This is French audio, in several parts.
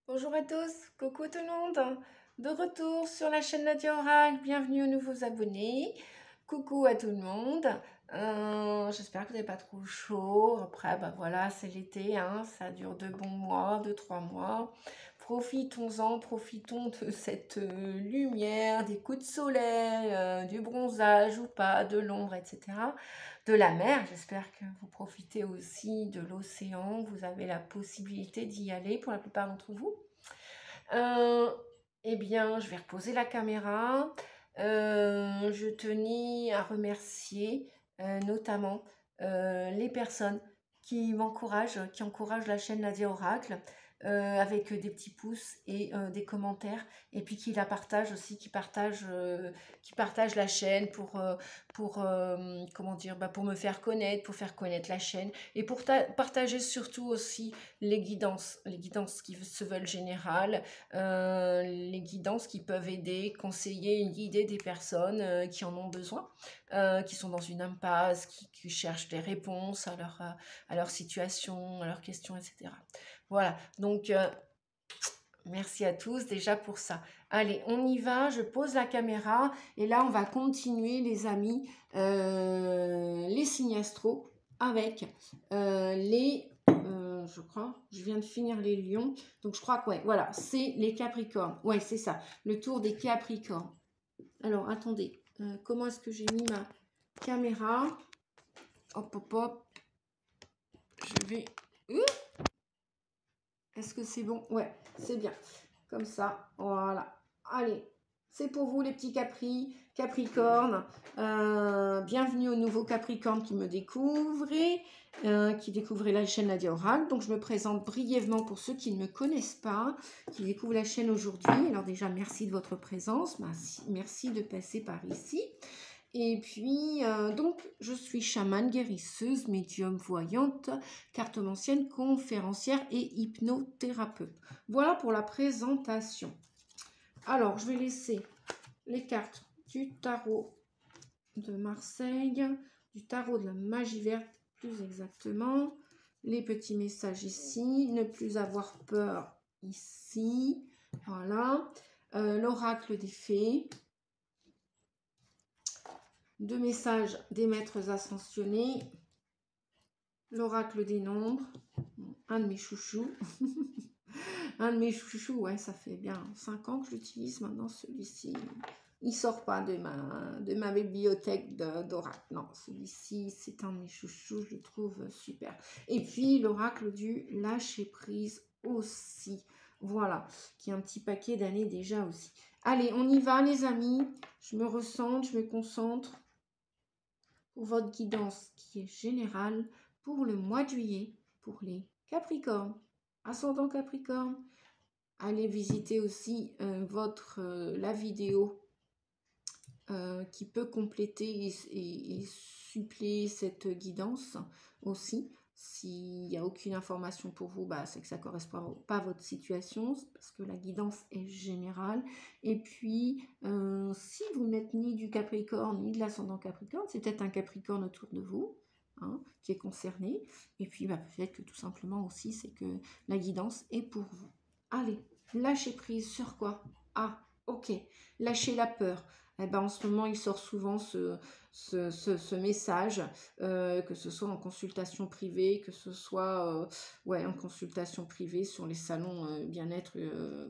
Bonjour à tous, coucou tout le monde, de retour sur la chaîne Nadia Oracle, bienvenue aux nouveaux abonnés, coucou à tout le monde, j'espère que vous n'avez pas trop chaud, après bah voilà c'est l'été, hein, ça dure 2 bons mois, 2, 3 mois, profitons-en, profitons de cette lumière, des coups de soleil, du bronzage ou pas, de l'ombre, etc. De la mer, j'espère que vous profitez aussi de l'océan, vous avez la possibilité d'y aller pour la plupart d'entre vous. Euh, eh bien, je vais reposer la caméra. Je tenais à remercier notamment les personnes qui m'encouragent, qui encouragent la chaîne Nadia Oracle avec des petits pouces et des commentaires, et puis qui la partagent aussi, qui partagent la chaîne pour comment dire, pour me faire connaître, pour faire connaître la chaîne, et pour partager surtout aussi les guidances qui se veulent générales, les guidances qui peuvent aider, conseiller et guider des personnes qui en ont besoin, qui sont dans une impasse, qui cherchent des réponses à leur situation, à leurs questions, etc. Voilà, donc merci à tous déjà pour ça. Allez, on y va, je pose la caméra et là on va continuer les amis, les signes astro avec je crois, je viens de finir les lions, donc je crois que ouais, voilà, c'est les capricornes, ouais c'est ça, le tour des capricornes. Alors attendez, comment est-ce que j'ai mis ma caméra? Hop hop hop, je vais... Est-ce que c'est bon? Ouais, c'est bien. Comme ça, voilà. Allez, c'est pour vous les petits Capricornes. Bienvenue aux nouveaux Capricornes qui me découvrent, qui découvrent la chaîne Nadia Oracle. Donc je me présente brièvement pour ceux qui ne me connaissent pas, qui découvrent la chaîne aujourd'hui. Alors déjà, merci de votre présence. Merci de passer par ici. Et puis, donc, je suis chamane, guérisseuse, médium, voyante, cartomancienne, conférencière et hypnothérapeute. Voilà pour la présentation. Alors, je vais laisser les cartes du tarot de Marseille, du tarot de la magie verte, plus exactement. Les petits messages ici, ne plus avoir peur ici. Voilà. L'oracle des fées. 2 messages des maîtres ascensionnés, l'oracle des nombres, un de mes chouchous, un de mes chouchous, ouais, ça fait bien 5 ans que j'utilise maintenant celui-ci. Il sort pas de ma bibliothèque d'oracle. Non, celui-ci, c'est un de mes chouchous, je le trouve super. Et puis, l'oracle du lâcher prise aussi. Voilà, qui est un petit paquet d'années déjà aussi. Allez, on y va les amis. Je me recentre, je me concentre pour votre guidance qui est générale pour le mois de juillet pour les Capricornes. Ascendant Capricorne, allez visiter aussi la vidéo qui peut compléter et suppléer cette guidance aussi. S'il n'y a aucune information pour vous, c'est que ça ne correspond pas à votre situation, parce que la guidance est générale. Et puis, si vous n'êtes ni du Capricorne, ni de l'ascendant Capricorne, c'est peut-être un Capricorne autour de vous, hein, qui est concerné. Et puis, peut-être que tout simplement aussi, c'est que la guidance est pour vous. Allez, lâchez prise sur quoi? Ah, ok, lâchez la peur. En ce moment, il sort souvent ce message, que ce soit en consultation privée, que ce soit en consultation privée sur les salons bien-être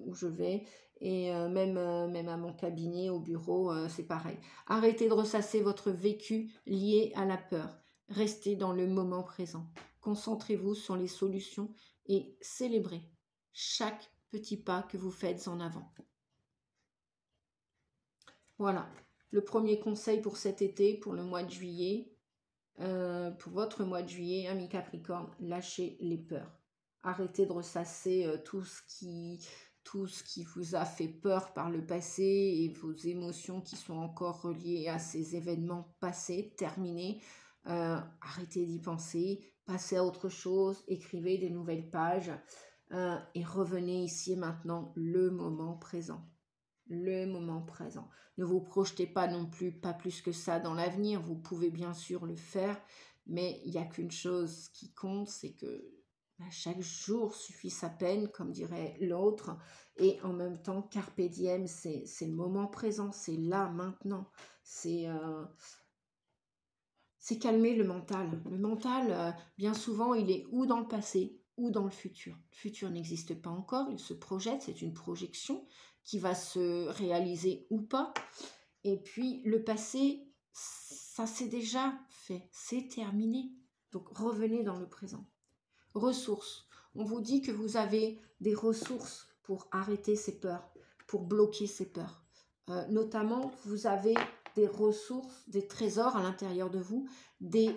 où je vais, et même à mon cabinet, au bureau, c'est pareil. Arrêtez de ressasser votre vécu lié à la peur. Restez dans le moment présent. Concentrez-vous sur les solutions et célébrez chaque petit pas que vous faites en avant. Voilà, le premier conseil pour cet été, pour le mois de juillet, pour votre mois de juillet, amis Capricorne, lâchez les peurs. Arrêtez de ressasser tout ce qui vous a fait peur par le passé et vos émotions qui sont encore reliées à ces événements passés, terminés. Arrêtez d'y penser, passez à autre chose, écrivez des nouvelles pages et revenez ici et maintenant, le moment présent. Le moment présent. Ne vous projetez pas non plus, pas plus que ça dans l'avenir. Vous pouvez bien sûr le faire, mais il n'y a qu'une chose qui compte, c'est que Chaque jour suffit sa peine, comme dirait l'autre. Et en même temps, carpe diem, c'est le moment présent, c'est là, maintenant. C'est calmer le mental. Le mental, bien souvent, il est ou dans le passé ou dans le futur. Le futur n'existe pas encore, il se projette, c'est une projection qui va se réaliser ou pas. Et puis, le passé, ça c'est déjà fait, c'est terminé. Donc, revenez dans le présent. Ressources. On vous dit que vous avez des ressources pour arrêter ces peurs, pour bloquer ces peurs. Notamment, vous avez des ressources, des trésors à l'intérieur de vous, des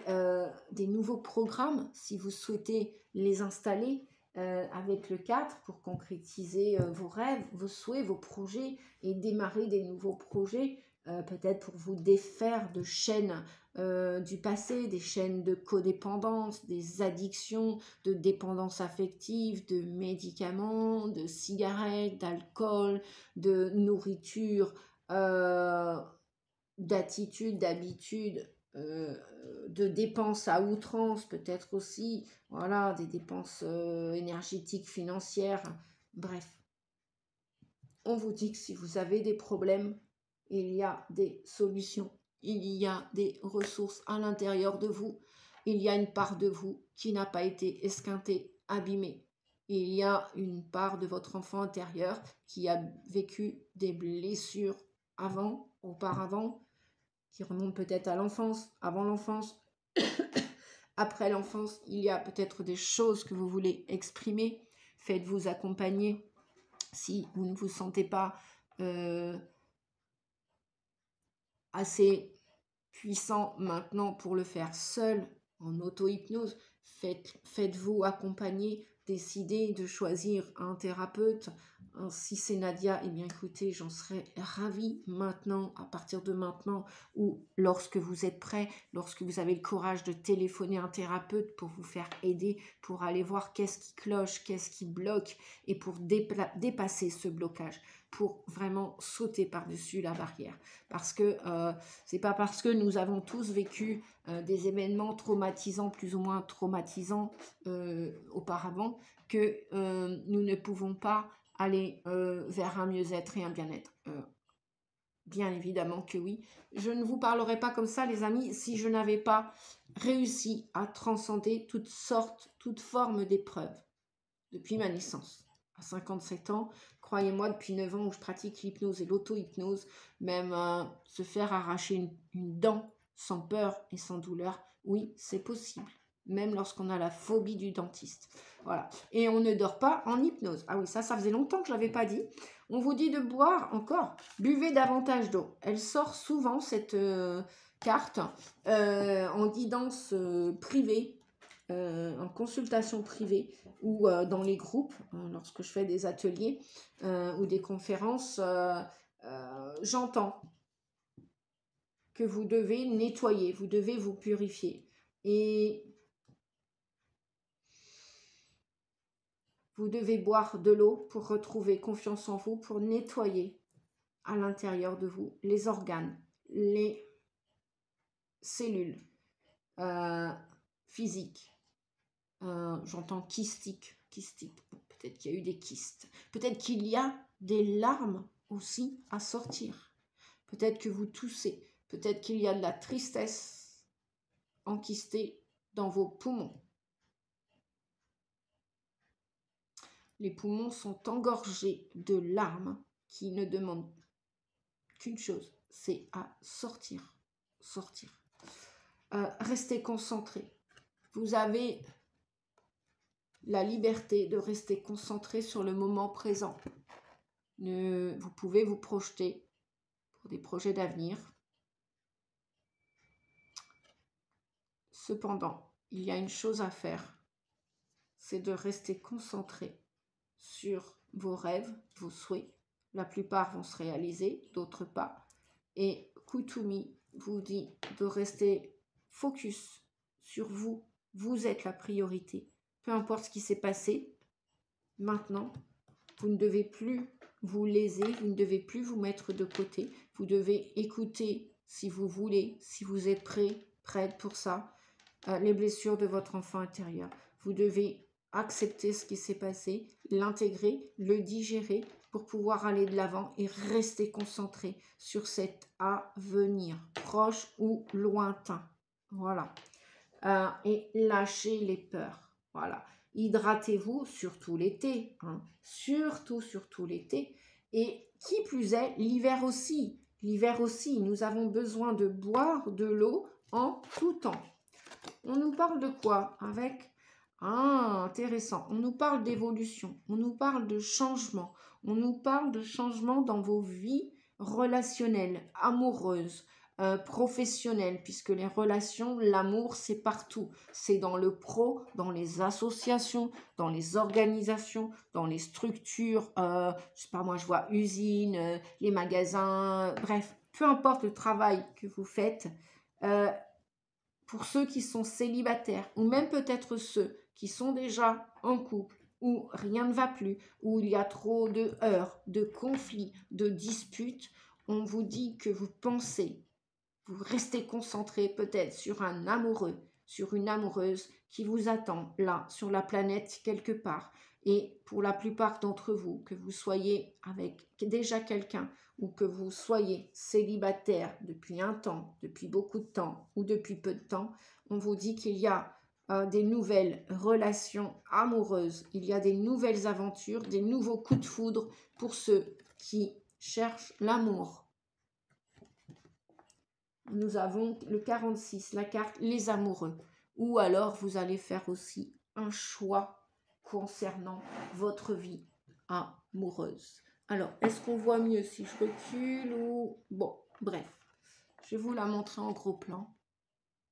nouveaux programmes, si vous souhaitez les installer avec le 4 pour concrétiser vos rêves, vos souhaits, vos projets et démarrer des nouveaux projets, peut-être pour vous défaire de chaînes du passé, des chaînes de codépendance, des addictions, de dépendance affective, de médicaments, de cigarettes, d'alcool, de nourriture, d'attitude, d'habitude, de dépenses à outrance, peut-être aussi, voilà, des dépenses énergétiques, financières, bref. On vous dit que si vous avez des problèmes, il y a des solutions, il y a des ressources à l'intérieur de vous, il y a une part de vous qui n'a pas été esquintée, abîmée. Il y a une part de votre enfant intérieur qui a vécu des blessures auparavant, qui remontent peut-être à l'enfance, avant l'enfance, après l'enfance. Il y a peut-être des choses que vous voulez exprimer. Faites-vous accompagner. Si vous ne vous sentez pas assez puissant maintenant pour le faire seul en auto-hypnose, faites-vous accompagner, décidez de choisir un thérapeute. Si c'est Nadia, eh bien écoutez, j'en serais ravie maintenant, à partir de maintenant, ou lorsque vous êtes prêt, lorsque vous avez le courage de téléphoner un thérapeute pour vous faire aider, pour aller voir qu'est-ce qui cloche, qu'est-ce qui bloque, et pour dépasser ce blocage, pour vraiment sauter par-dessus la barrière. Parce que c'est pas parce que nous avons tous vécu des événements traumatisants, plus ou moins traumatisants auparavant, que nous ne pouvons pas aller vers un mieux-être et un bien-être. Bien évidemment que oui. Je ne vous parlerai pas comme ça, les amis, si je n'avais pas réussi à transcender toutes sortes, toutes formes d'épreuves depuis ma naissance. À 57 ans, croyez-moi, depuis 9 ans où je pratique l'hypnose et l'auto-hypnose, même se faire arracher une dent sans peur et sans douleur, oui, c'est possible. Même lorsqu'on a la phobie du dentiste. Voilà. Et on ne dort pas en hypnose. Ah oui, ça faisait longtemps que je ne l'avais pas dit. On vous dit de boire encore. Buvez davantage d'eau. Elle sort souvent, cette carte, en guidance privée, en consultation privée ou dans les groupes, lorsque je fais des ateliers ou des conférences, j'entends que vous devez nettoyer, vous devez vous purifier. Et vous devez boire de l'eau pour retrouver confiance en vous, pour nettoyer à l'intérieur de vous les organes, les cellules physiques. J'entends kystique. Bon, peut-être qu'il y a eu des kystes. Peut-être qu'il y a des larmes aussi à sortir. Peut-être que vous toussez. Peut-être qu'il y a de la tristesse enkystée dans vos poumons. Les poumons sont engorgés de larmes qui ne demandent qu'une chose, c'est à sortir. Restez concentré. Vous avez la liberté de rester concentré sur le moment présent. Vous pouvez vous projeter pour des projets d'avenir. Cependant, il y a une chose à faire, c'est de rester concentré sur vos rêves, vos souhaits. La plupart vont se réaliser, d'autres pas. Et Kutumi vous dit de rester focus sur vous. Vous êtes la priorité. Peu importe ce qui s'est passé, maintenant, vous ne devez plus vous léser, vous ne devez plus vous mettre de côté. Vous devez écouter, si vous voulez, si vous êtes prête pour ça, les blessures de votre enfant intérieur. Vous devez accepter ce qui s'est passé, l'intégrer, le digérer pour pouvoir aller de l'avant et rester concentré sur cet avenir, proche ou lointain. Voilà. Et lâchez les peurs. Voilà. Hydratez-vous, surtout l'été. Hein. Surtout l'été. Et qui plus est, l'hiver aussi. L'hiver aussi, nous avons besoin de boire de l'eau en tout temps. On nous parle de quoi avec... Ah, intéressant. On nous parle d'évolution, on nous parle de changement, on nous parle de changement dans vos vies relationnelles, amoureuses, professionnelles, puisque les relations, l'amour, c'est partout. C'est dans le pro, dans les associations, dans les organisations, dans les structures, je sais pas moi, je vois usines, les magasins, bref, peu importe le travail que vous faites, pour ceux qui sont célibataires, ou même peut-être ceux qui sont déjà en couple, où rien ne va plus, où il y a trop de heurts, de conflits, de disputes, on vous dit que vous pensez, vous restez concentré peut-être sur un amoureux, sur une amoureuse qui vous attend là, sur la planète quelque part. Et pour la plupart d'entre vous, que vous soyez avec déjà quelqu'un ou que vous soyez célibataire depuis un temps, depuis beaucoup de temps ou depuis peu de temps, on vous dit qu'il y a des nouvelles relations amoureuses, il y a des nouvelles aventures, des nouveaux coups de foudre pour ceux qui cherchent l'amour. Nous avons le 46, la carte les amoureux. Ou alors vous allez faire aussi un choix concernant votre vie amoureuse. Alors, est-ce qu'on voit mieux si je recule ou... Bon, bref. Je vais vous la montrer en gros plan.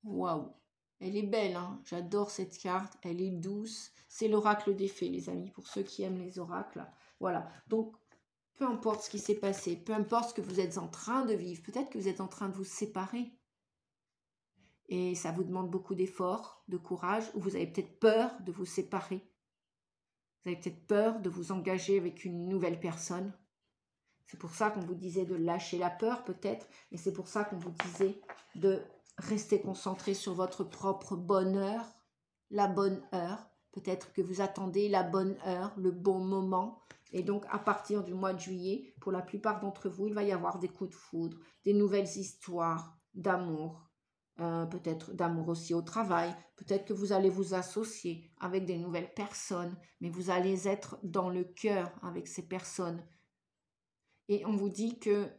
Waouh! Elle est belle, hein? J'adore cette carte. Elle est douce. C'est l'oracle des fées, les amis, pour ceux qui aiment les oracles. Voilà. Donc, peu importe ce qui s'est passé, peu importe ce que vous êtes en train de vivre, peut-être que vous êtes en train de vous séparer. Et ça vous demande beaucoup d'efforts, de courage, ou vous avez peut-être peur de vous séparer. Vous avez peut-être peur de vous engager avec une nouvelle personne. C'est pour ça qu'on vous disait de lâcher la peur peut-être, et c'est pour ça qu'on vous disait de rester concentré sur votre propre bonheur, la bonne heure. Peut-être que vous attendez la bonne heure, le bon moment. Et donc, à partir du mois de juillet, pour la plupart d'entre vous, il va y avoir des coups de foudre, des nouvelles histoires d'amour, peut-être d'amour aussi au travail. Peut-être que vous allez vous associer avec des nouvelles personnes, mais vous allez être dans le cœur avec ces personnes. Et on vous dit que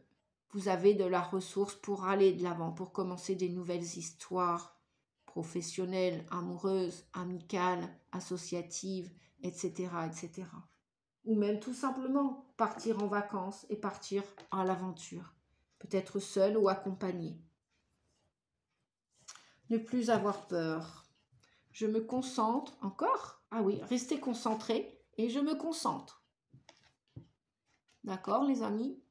vous avez de la ressource pour aller de l'avant, pour commencer des nouvelles histoires professionnelles, amoureuses, amicales, associatives, etc., etc. Ou même tout simplement partir en vacances et partir à l'aventure, peut-être seul ou accompagné. Ne plus avoir peur. Je me concentre encore. Ah oui, restez concentré et je me concentre. D'accord, les amis?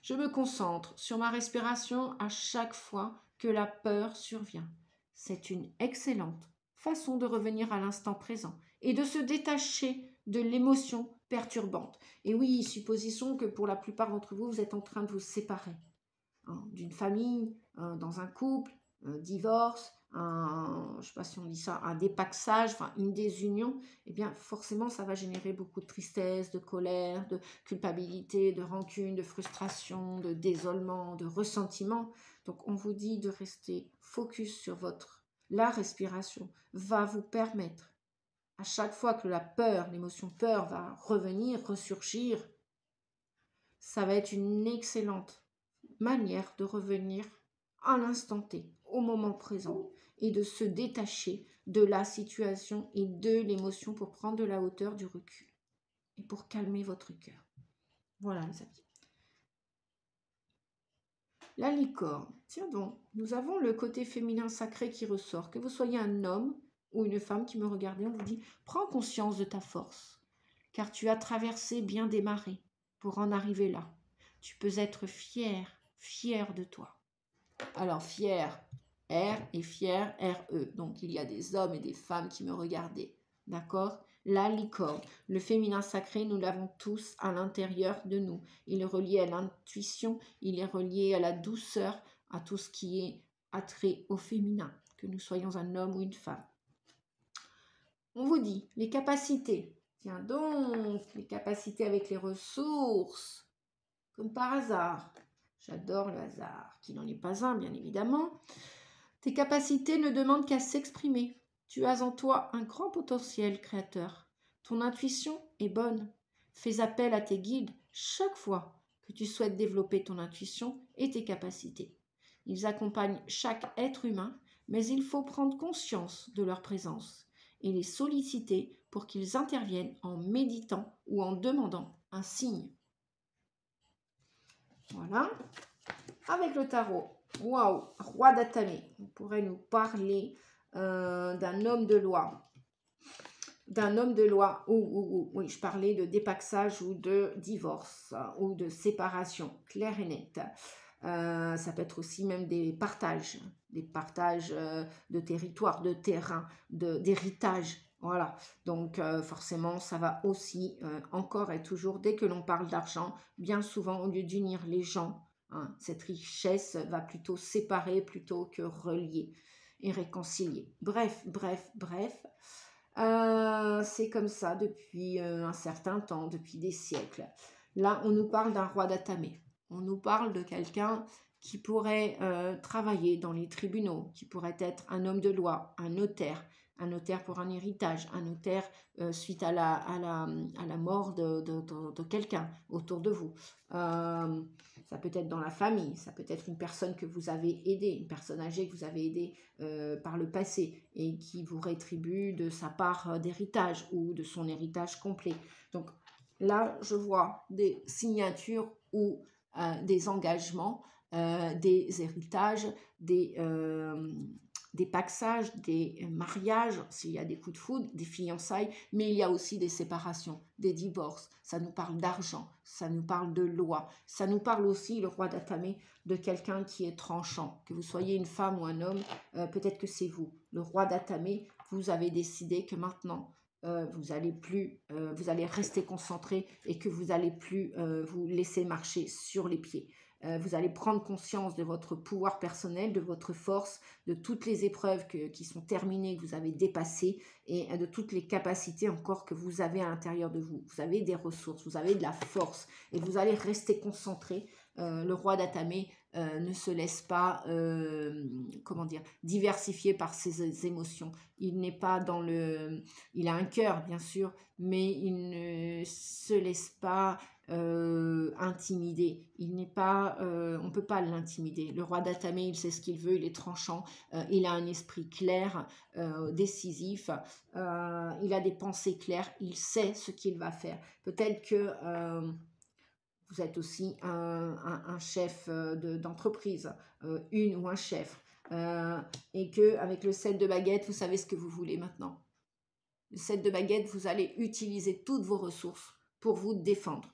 Je me concentre sur ma respiration à chaque fois que la peur survient. C'est une excellente façon de revenir à l'instant présent et de se détacher de l'émotion perturbante. Et oui, supposons que pour la plupart d'entre vous, vous êtes en train de vous séparer d'une famille, dans un couple, un divorce, je ne sais pas si on dit ça, un dépaxage, enfin une désunion, eh bien forcément ça va générer beaucoup de tristesse, de colère, de culpabilité, de rancune, de frustration, de désolement, de ressentiment. Donc on vous dit de rester focus sur la respiration va vous permettre, à chaque fois que la peur, l'émotion peur va revenir, ressurgir, ça va être une excellente manière de revenir à l'instant T, au moment présent, et de se détacher de la situation et de l'émotion pour prendre de la hauteur, du recul, et pour calmer votre cœur. Voilà les amis. La licorne. Tiens donc, nous avons le côté féminin sacré qui ressort. Que vous soyez un homme ou une femme qui me regardez, on vous dit, prends conscience de ta force, car tu as traversé bien des marées pour en arriver là. Tu peux être fier de toi. Alors, fier, R et fier, R-E. Donc, il y a des hommes et des femmes qui me regardaient. D'accord? La licorne, le féminin sacré, nous l'avons tous à l'intérieur de nous. Il est relié à l'intuition, il est relié à la douceur, à tout ce qui est attrait au féminin, que nous soyons un homme ou une femme. On vous dit, les capacités. Tiens donc, les capacités avec les ressources. Comme par hasard. J'adore le hasard, qui n'en est pas un, bien évidemment. Tes capacités ne demandent qu'à s'exprimer. Tu as en toi un grand potentiel créateur. Ton intuition est bonne. Fais appel à tes guides chaque fois que tu souhaites développer ton intuition et tes capacités. Ils accompagnent chaque être humain, mais il faut prendre conscience de leur présence et les solliciter pour qu'ils interviennent en méditant ou en demandant un signe. Voilà. Avec le tarot, waouh, roi d'Atame, on pourrait nous parler d'un homme de loi. D'un homme de loi, oui, je parlais de dépaxage ou de divorce ou de séparation, clair et net. Ça peut être aussi même des partages de territoire, de terrain, d'héritage. Voilà, donc forcément, ça va aussi encore et toujours, dès que l'on parle d'argent, bien souvent, au lieu d'unir les gens, hein, cette richesse va plutôt séparer plutôt que relier et réconcilier. Bref, c'est comme ça depuis un certain temps, depuis des siècles. Là, on nous parle d'un roi d'Atame. On nous parle de quelqu'un qui pourrait travailler dans les tribunaux, qui pourrait être un homme de loi, un notaire pour un héritage, un notaire suite à la mort de quelqu'un autour de vous. Ça peut être dans la famille, ça peut être une personne que vous avez aidée, une personne âgée que vous avez aidée par le passé et qui vous rétribue de sa part d'héritage ou de son héritage complet. Donc là, je vois des signatures ou des engagements, des héritages, des paxages, des mariages, s'il y a des coups de foudre, des fiançailles, mais il y a aussi des séparations, des divorces. Ça nous parle d'argent, ça nous parle de loi, ça nous parle aussi, le roi d'Atame, de quelqu'un qui est tranchant. Que vous soyez une femme ou un homme, peut-être que c'est vous. Le roi d'Atame, vous avez décidé que maintenant, vous allez rester concentré et que vous allez plus vous laisser marcher sur les pieds. Vous allez prendre conscience de votre pouvoir personnel, de votre force, de toutes les épreuves qui sont terminées, que vous avez dépassées et de toutes les capacités encore que vous avez à l'intérieur de vous. Vous avez des ressources, vous avez de la force et vous allez rester concentré. Le roi d'Atame ne se laisse pas, diversifier par ses émotions. Il n'est pas il a un cœur, bien sûr, mais il ne se laisse pas intimider. On ne peut pas l'intimider. Le roi d'Atame, il sait ce qu'il veut, il est tranchant, il a un esprit clair, décisif, il a des pensées claires, il sait ce qu'il va faire. Peut-être que vous êtes aussi un chef d'entreprise, une ou un chef, et que avec le 7 de baguette, vous savez ce que vous voulez maintenant. Le 7 de baguette, vous allez utiliser toutes vos ressources pour vous défendre.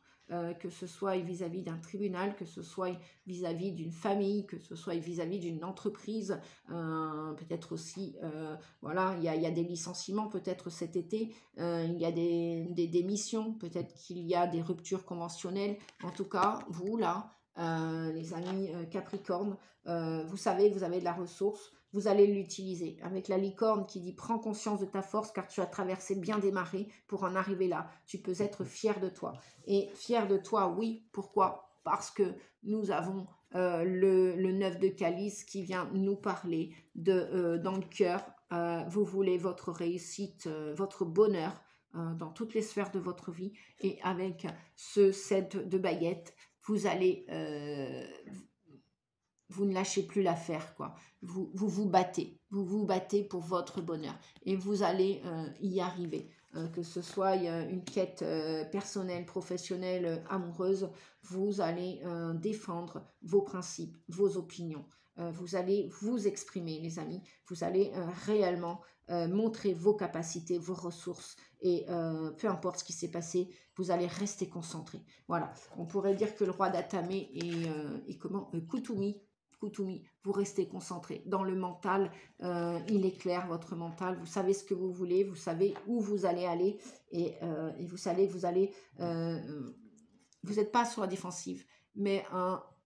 Que ce soit vis-à-vis d'un tribunal, que ce soit vis-à-vis d'une famille, que ce soit vis-à-vis d'une entreprise, peut-être aussi, voilà, il y a des licenciements peut-être cet été, il y a des démissions, peut-être qu'il y a des ruptures conventionnelles. En tout cas, vous là, les amis Capricorne, vous savez que vous avez de la ressource, vous allez l'utiliser. Avec la licorne qui dit « Prends conscience de ta force car tu as traversé bien des marées pour en arriver là. Tu peux être fier de toi. » Et fier de toi, oui. Pourquoi? Parce que nous avons le 9 de calice qui vient nous parler dans le cœur. Vous voulez votre réussite, votre bonheur dans toutes les sphères de votre vie. Et avec ce 7 de baguette, vous allez... vous ne lâchez plus l'affaire, quoi. Vous battez pour votre bonheur et vous allez y arriver. Que ce soit une quête personnelle, professionnelle, amoureuse, vous allez défendre vos principes, vos opinions. Vous allez vous exprimer, les amis. Vous allez réellement montrer vos capacités, vos ressources et peu importe ce qui s'est passé, vous allez rester concentré. Voilà, on pourrait dire que le roi d'Atame est Kutumi, vous restez concentré. Dans le mental, il est clair, votre mental, vous savez ce que vous voulez, vous savez où vous allez aller et vous savez que vous allez... vous n'êtes pas sur la défensive, mais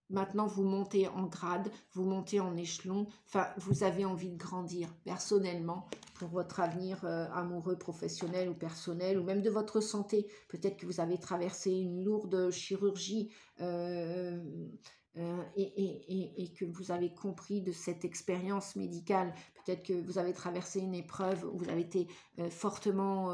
maintenant vous montez en grade, vous montez en échelon, enfin vous avez envie de grandir. Personnellement, pour votre avenir amoureux, professionnel ou personnel, ou même de votre santé. Peut-être que vous avez traversé une lourde chirurgie et que vous avez compris de cette expérience médicale. Peut-être que vous avez traversé une épreuve où vous avez été fortement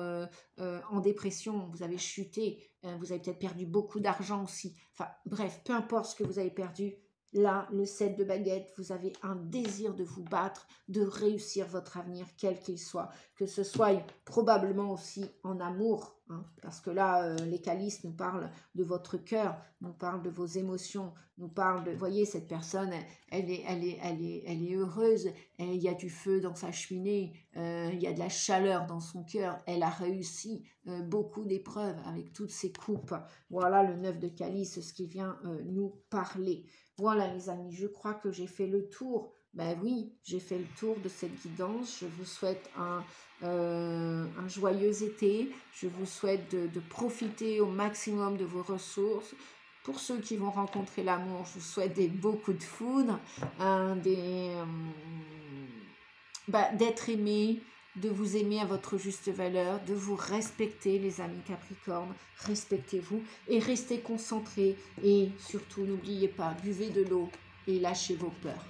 en dépression, vous avez chuté, vous avez peut-être perdu beaucoup d'argent aussi. Enfin, bref, peu importe ce que vous avez perdu, là, le 7 de baguette, vous avez un désir de vous battre, de réussir votre avenir, quel qu'il soit. Que ce soit probablement aussi en amour, hein, parce que là, les calices nous parlent de votre cœur, nous parlent de vos émotions, nous parlent de... Vous voyez, cette personne, elle est heureuse, il y a du feu dans sa cheminée, il y a de la chaleur dans son cœur, elle a réussi beaucoup d'épreuves avec toutes ses coupes. Voilà le 9 de calice, ce qui vient nous parler. Voilà les amis, je crois que j'ai fait le tour. Ben oui, j'ai fait le tour de cette guidance. Je vous souhaite un joyeux été. Je vous souhaite de profiter au maximum de vos ressources. Pour ceux qui vont rencontrer l'amour, je vous souhaite beaucoup de foudre, d'être aimé, de vous aimer à votre juste valeur, de vous respecter les amis Capricorne, respectez-vous et restez concentrés et surtout n'oubliez pas, buvez de l'eau et lâchez vos peurs.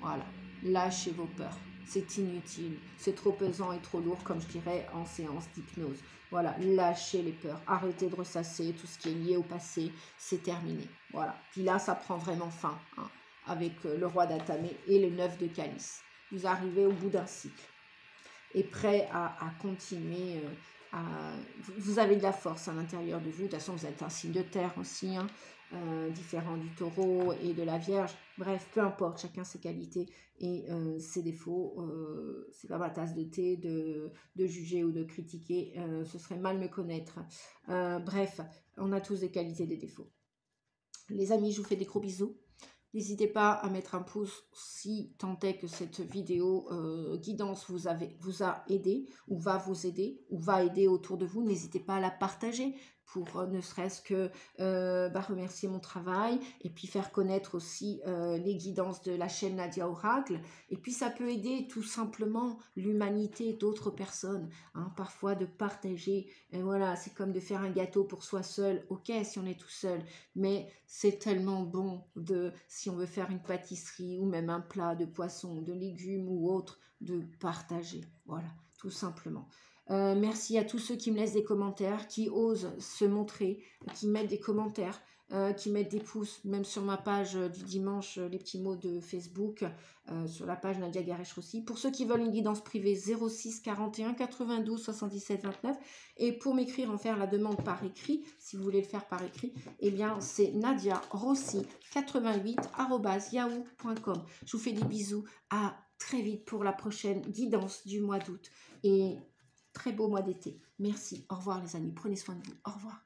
Voilà, lâchez vos peurs, c'est inutile, c'est trop pesant et trop lourd comme je dirais en séance d'hypnose. Voilà, lâchez les peurs, arrêtez de ressasser tout ce qui est lié au passé, c'est terminé. Voilà, puis là ça prend vraiment fin hein, avec le roi d'Atamé et le 9 de calice. Vous arrivez au bout d'un cycle et prêt à continuer. Vous avez de la force à l'intérieur de vous. De toute façon, vous êtes un signe de terre aussi, hein, différent du taureau et de la vierge. Bref, peu importe, chacun ses qualités et ses défauts. C'est pas ma tasse de thé de juger ou de critiquer. Ce serait mal me connaître. Bref, on a tous des qualités et des défauts. Les amis, je vous fais des gros bisous. N'hésitez pas à mettre un pouce si tant est que cette vidéo guidance vous a aidé ou va vous aider ou va aider autour de vous. N'hésitez pas à la partager pour ne serait-ce que remercier mon travail et puis faire connaître aussi les guidances de la chaîne Nadia Oracle. Et puis ça peut aider tout simplement l'humanité d'autres personnes. Hein, parfois de partager, voilà, c'est comme de faire un gâteau pour soi seul. Ok, si on est tout seul, mais c'est tellement bon si on veut faire une pâtisserie ou même un plat de poisson, de légumes ou autre, de partager. Voilà, tout simplement. Merci à tous ceux qui me laissent des commentaires, qui osent se montrer, qui mettent des commentaires, qui mettent des pouces, même sur ma page du dimanche, les petits mots de Facebook, sur la page Nadia Garesh aussi. Pour ceux qui veulent une guidance privée, 06 41 92 77 29. Et pour m'écrire, en faire la demande par écrit, si vous voulez le faire par écrit, eh bien c'est nadiarossi88@yahoo.com. Je vous fais des bisous, à très vite pour la prochaine guidance du mois d'août. Et très beau mois d'été. Merci. Au revoir les amis. Prenez soin de vous. Au revoir.